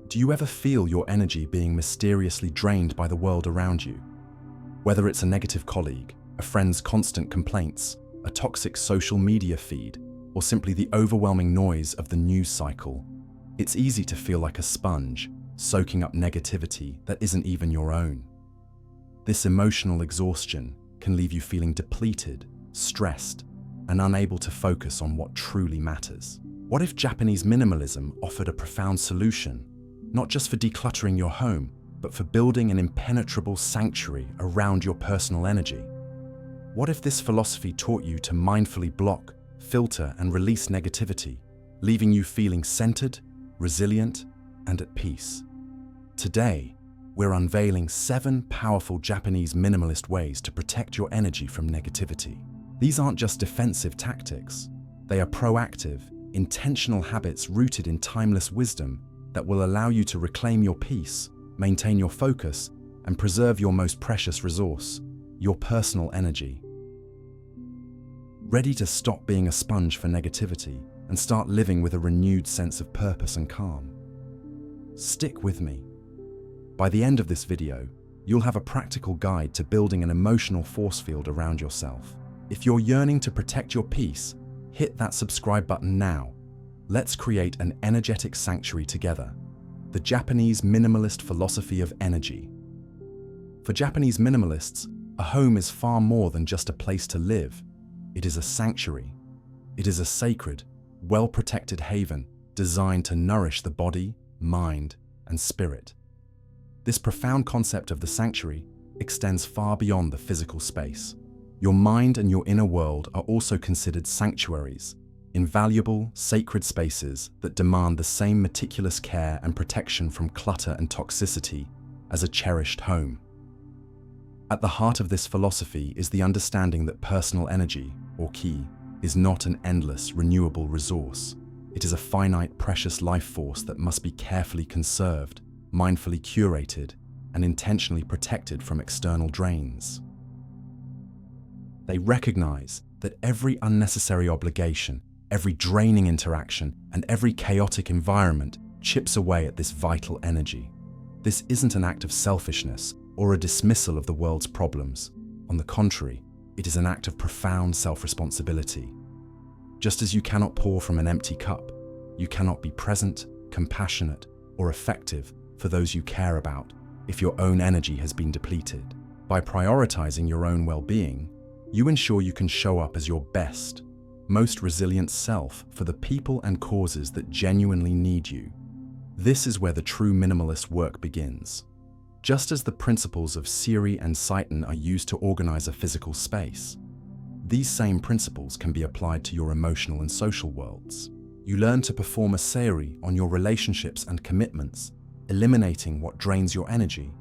Do you ever feel your energy being mysteriously drained by the world around you? Whether it's a negative colleague, a friend's constant complaints, a toxic social media feed, or simply the overwhelming noise of the news cycle, it's easy to feel like a sponge, soaking up negativity that isn't even your own. This emotional exhaustion can leave you feeling depleted, stressed, and unable to focus on what truly matters. What if Japanese minimalism offered a profound solution, not just for decluttering your home, but for building an impenetrable sanctuary around your personal energy? What if this philosophy taught you to mindfully block, filter, and release negativity, leaving you feeling centered, resilient, and at peace? Today, we're unveiling 7 powerful Japanese minimalist ways to protect your energy from negativity. These aren't just defensive tactics. They are proactive, intentional habits rooted in timeless wisdom that will allow you to reclaim your peace, maintain your focus, and preserve your most precious resource, your personal energy. Ready to stop being a sponge for negativity and start living with a renewed sense of purpose and calm? Stick with me. By the end of this video, you'll have a practical guide to building an emotional force field around yourself. If you're yearning to protect your peace, hit that subscribe button now. Let's create an energetic sanctuary together. The Japanese minimalist philosophy of energy. For Japanese minimalists, a home is far more than just a place to live. It is a sanctuary. It is a sacred, well-protected haven designed to nourish the body, mind, and spirit. This profound concept of the sanctuary extends far beyond the physical space. Your mind and your inner world are also considered sanctuaries, invaluable, sacred spaces that demand the same meticulous care and protection from clutter and toxicity as a cherished home. At the heart of this philosophy is the understanding that personal energy, or ki, is not an endless, renewable resource. It is a finite, precious life force that must be carefully conserved, mindfully curated, and intentionally protected from external drains. They recognize that every unnecessary obligation, every draining interaction, and every chaotic environment chips away at this vital energy. This isn't an act of selfishness or a dismissal of the world's problems. On the contrary, it is an act of profound self-responsibility. Just as you cannot pour from an empty cup, you cannot be present, compassionate, or effective for those you care about if your own energy has been depleted. By prioritizing your own well-being, you ensure you can show up as your best, most resilient self for the people and causes that genuinely need you. This is where the true minimalist work begins. Just as the principles of Siri and Seitan are used to organize a physical space, these same principles can be applied to your emotional and social worlds. You learn to perform a Siri on your relationships and commitments, eliminating what drains your energy,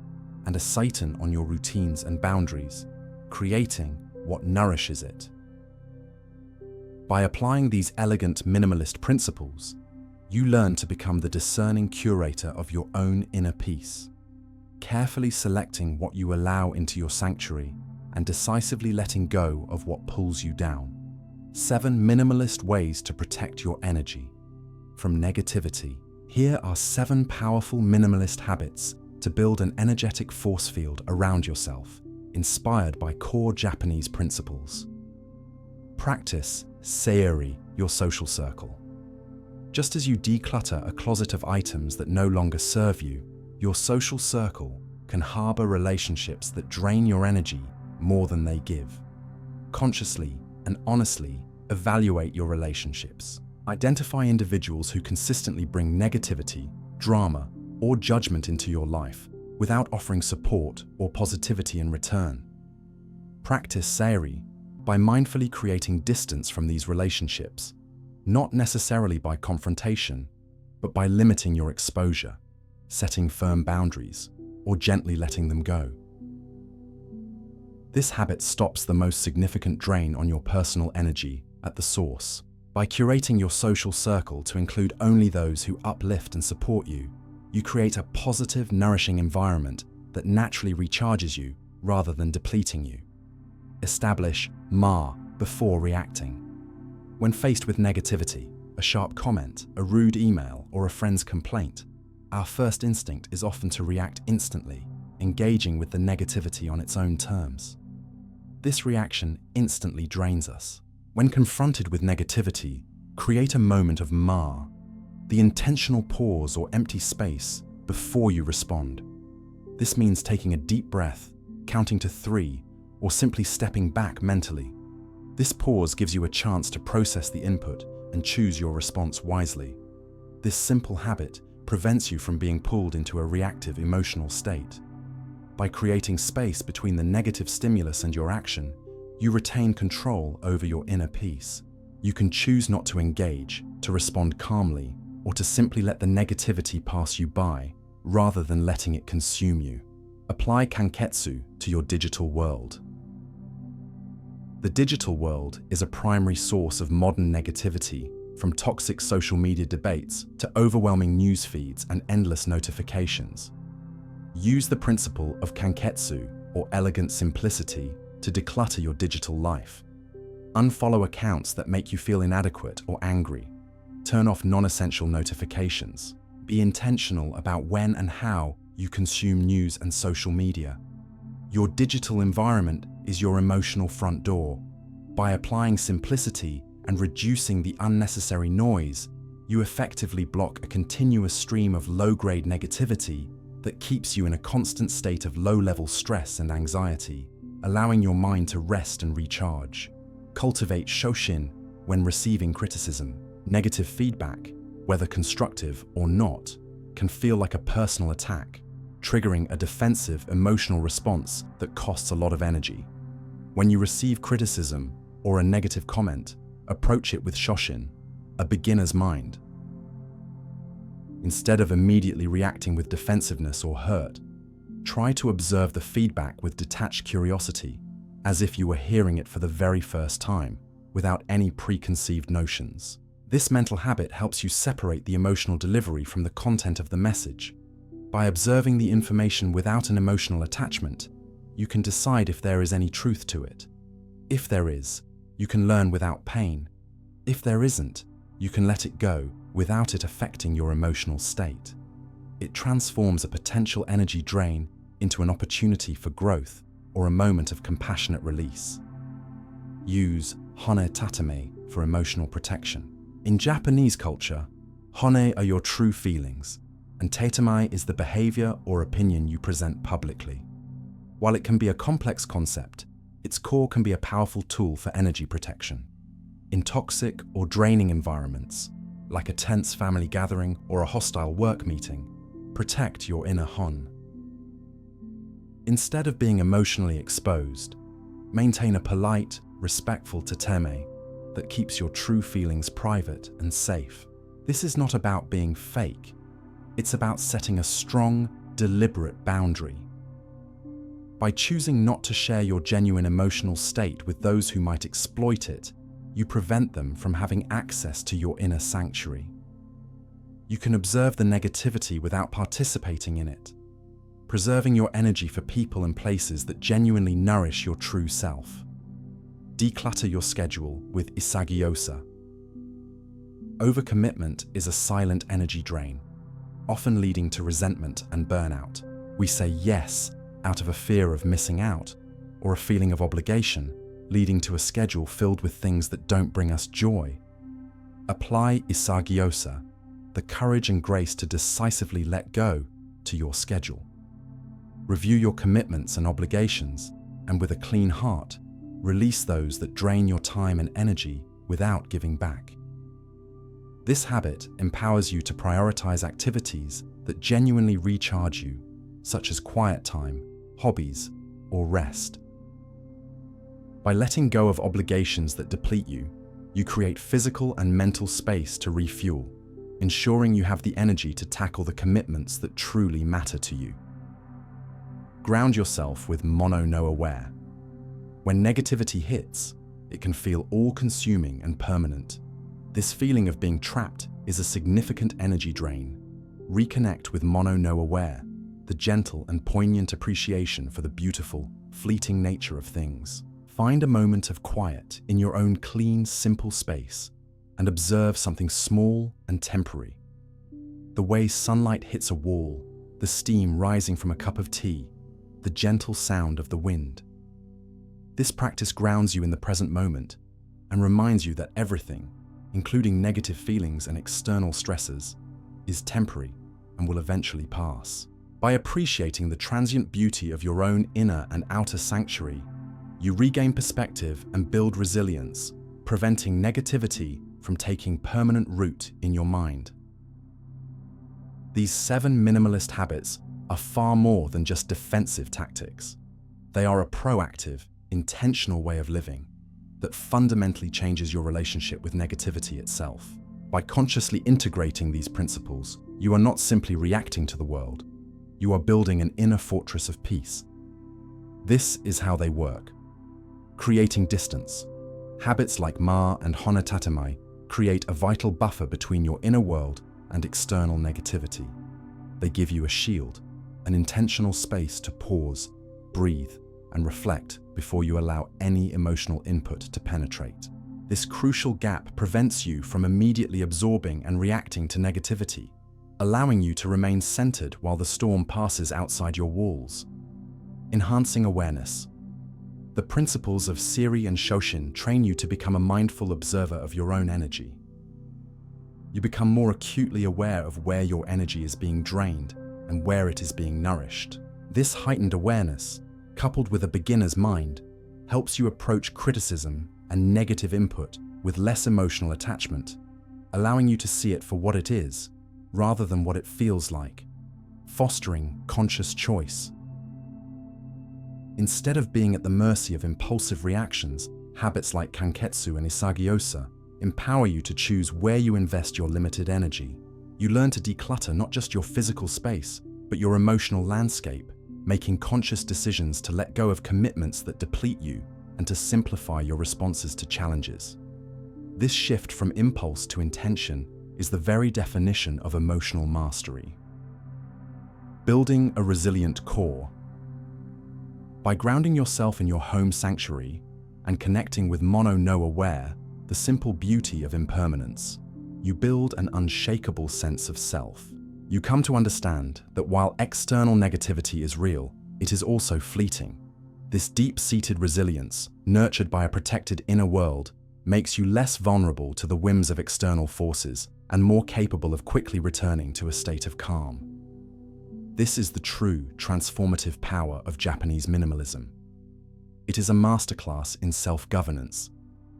and a Seitan on your routines and boundaries, creating what nourishes it. By applying these elegant minimalist principles, you learn to become the discerning curator of your own inner peace, carefully selecting what you allow into your sanctuary and decisively letting go of what pulls you down. 7 minimalist ways to protect your energy from negativity. Here are 7 powerful minimalist habits to build an energetic force field around yourself, inspired by core Japanese principles. Practice Seiri, your social circle. Just as you declutter a closet of items that no longer serve you, your social circle can harbor relationships that drain your energy more than they give. Consciously and honestly evaluate your relationships. Identify individuals who consistently bring negativity, drama, or judgment into your life without offering support or positivity in return. Practice Seiri by mindfully creating distance from these relationships, not necessarily by confrontation, but by limiting your exposure, setting firm boundaries, or gently letting them go. This habit stops the most significant drain on your personal energy at the source. By curating your social circle to include only those who uplift and support you, you create a positive, nourishing environment that naturally recharges you rather than depleting you. Establish Ma before reacting. When faced with negativity, a sharp comment, a rude email, or a friend's complaint, Our first instinct is often to react instantly, engaging with the negativity on its own terms. This reaction instantly drains us. When confronted with negativity, create a moment of the intentional pause or empty space before you respond. This means taking a deep breath, counting to 3, or simply stepping back mentally. This pause gives you a chance to process the input and choose your response wisely. This simple habit prevents you from being pulled into a reactive emotional state. By creating space between the negative stimulus and your action, you retain control over your inner peace. You can choose not to engage, to respond calmly, or to simply let the negativity pass you by, rather than letting it consume you. Apply kanketsu to your digital world. The digital world is a primary source of modern negativity, from toxic social media debates to overwhelming news feeds and endless notifications. Use the principle of kanketsu, or elegant simplicity, to declutter your digital life. Unfollow accounts that make you feel inadequate or angry. Turn off non-essential notifications. Be intentional about when and how you consume news and social media. Your digital environment is your emotional front door. By applying simplicity and reducing the unnecessary noise, you effectively block a continuous stream of low-grade negativity that keeps you in a constant state of low-level stress and anxiety, allowing your mind to rest and recharge. Cultivate shoshin when receiving criticism. Negative feedback, whether constructive or not, can feel like a personal attack, triggering a defensive emotional response that costs a lot of energy. When you receive criticism or a negative comment, approach it with shoshin, a beginner's mind. Instead of immediately reacting with defensiveness or hurt, try to observe the feedback with detached curiosity, as if you were hearing it for the very first time, without any preconceived notions. This mental habit helps you separate the emotional delivery from the content of the message. By observing the information without an emotional attachment, you can decide if there is any truth to it. If there is, you can learn without pain. If there isn't, you can let it go without it affecting your emotional state. It transforms a potential energy drain into an opportunity for growth or a moment of compassionate release. Use hone tatame for emotional protection. In Japanese culture, hone are your true feelings, and tatame is the behavior or opinion you present publicly. While it can be a complex concept, its core can be a powerful tool for energy protection. In toxic or draining environments, like a tense family gathering or a hostile work meeting, protect your inner hon. Instead of being emotionally exposed, maintain a polite, respectful tatame that keeps your true feelings private and safe. This is not about being fake. It's about setting a strong, deliberate boundary. By choosing not to share your genuine emotional state with those who might exploit it, you prevent them from having access to your inner sanctuary. You can observe the negativity without participating in it, preserving your energy for people and places that genuinely nourish your true self. Declutter your schedule with Isagiyosa. Overcommitment is a silent energy drain, often leading to resentment and burnout. We say yes out of a fear of missing out or a feeling of obligation, leading to a schedule filled with things that don't bring us joy. Apply Isagiyosa, the courage and grace to decisively let go, to your schedule. Review your commitments and obligations, and with a clean heart, release those that drain your time and energy without giving back. This habit empowers you to prioritize activities that genuinely recharge you, such as quiet time, hobbies, or rest. By letting go of obligations that deplete you, you create physical and mental space to refuel, ensuring you have the energy to tackle the commitments that truly matter to you. Ground yourself with mono no aware. When negativity hits, it can feel all-consuming and permanent. This feeling of being trapped is a significant energy drain. Reconnect with mono no aware, the gentle and poignant appreciation for the beautiful, fleeting nature of things. Find a moment of quiet in your own clean, simple space and observe something small and temporary. The way sunlight hits a wall, the steam rising from a cup of tea, the gentle sound of the wind. This practice grounds you in the present moment and reminds you that everything, including negative feelings and external stresses, is temporary and will eventually pass. By appreciating the transient beauty of your own inner and outer sanctuary, you regain perspective and build resilience, preventing negativity from taking permanent root in your mind. These 7 minimalist habits are far more than just defensive tactics. They are a proactive, intentional way of living that fundamentally changes your relationship with negativity itself. By consciously integrating these principles, you are not simply reacting to the world, you are building an inner fortress of peace. This is how they work. Creating distance. Habits like Ma and Honotatamai create a vital buffer between your inner world and external negativity. They give you a shield, an intentional space to pause, breathe, and reflect before you allow any emotional input to penetrate. This crucial gap prevents you from immediately absorbing and reacting to negativity, allowing you to remain centered while the storm passes outside your walls. Enhancing awareness. The principles of Siri and Shoshin train you to become a mindful observer of your own energy. You become more acutely aware of where your energy is being drained and where it is being nourished. This heightened awareness, coupled with a beginner's mind, helps you approach criticism and negative input with less emotional attachment, allowing you to see it for what it is, rather than what it feels like, fostering conscious choice. Instead of being at the mercy of impulsive reactions, habits like Kanketsu and Isagiyosa empower you to choose where you invest your limited energy. You learn to declutter not just your physical space, but your emotional landscape, making conscious decisions to let go of commitments that deplete you and to simplify your responses to challenges. This shift from impulse to intention is the very definition of emotional mastery. Building a resilient core. By grounding yourself in your home sanctuary and connecting with mono-no aware, the simple beauty of impermanence, you build an unshakable sense of self. You come to understand that while external negativity is real, it is also fleeting. This deep-seated resilience, nurtured by a protected inner world, makes you less vulnerable to the whims of external forces and more capable of quickly returning to a state of calm. This is the true transformative power of Japanese minimalism. It is a masterclass in self-governance,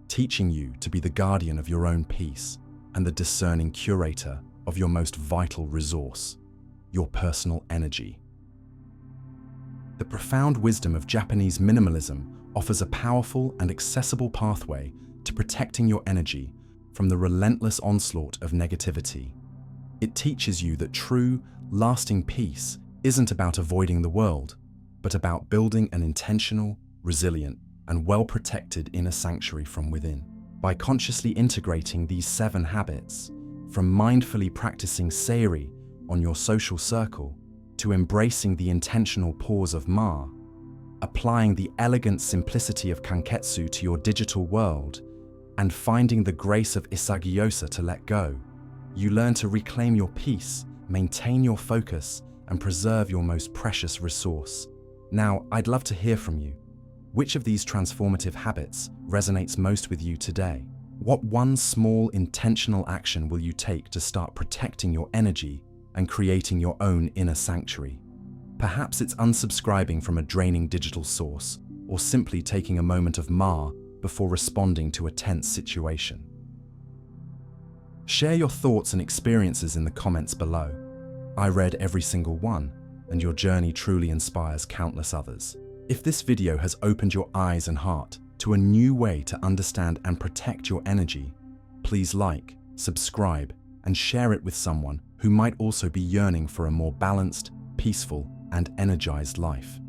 teaching you to be the guardian of your own peace and the discerning curator of your most vital resource, your personal energy. The profound wisdom of Japanese minimalism offers a powerful and accessible pathway to protecting your energy from the relentless onslaught of negativity. It teaches you that true, lasting peace isn't about avoiding the world, but about building an intentional, resilient, and well-protected inner sanctuary from within. By consciously integrating these 7 habits, from mindfully practicing Seiri on your social circle to embracing the intentional pause of Ma, applying the elegant simplicity of Kanketsu to your digital world, and finding the grace of Isagiyosa to let go, you learn to reclaim your peace, maintain your focus, and preserve your most precious resource. Now, I'd love to hear from you. Which of these transformative habits resonates most with you today? What one small intentional action will you take to start protecting your energy and creating your own inner sanctuary? Perhaps it's unsubscribing from a draining digital source, or simply taking a moment of Ma before responding to a tense situation. Share your thoughts and experiences in the comments below. I read every single one, and your journey truly inspires countless others. If this video has opened your eyes and heart to a new way to understand and protect your energy, please like, subscribe, and share it with someone who might also be yearning for a more balanced, peaceful, and energized life.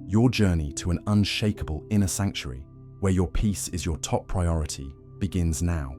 Your journey to an unshakable inner sanctuary, where your peace is your top priority, begins now.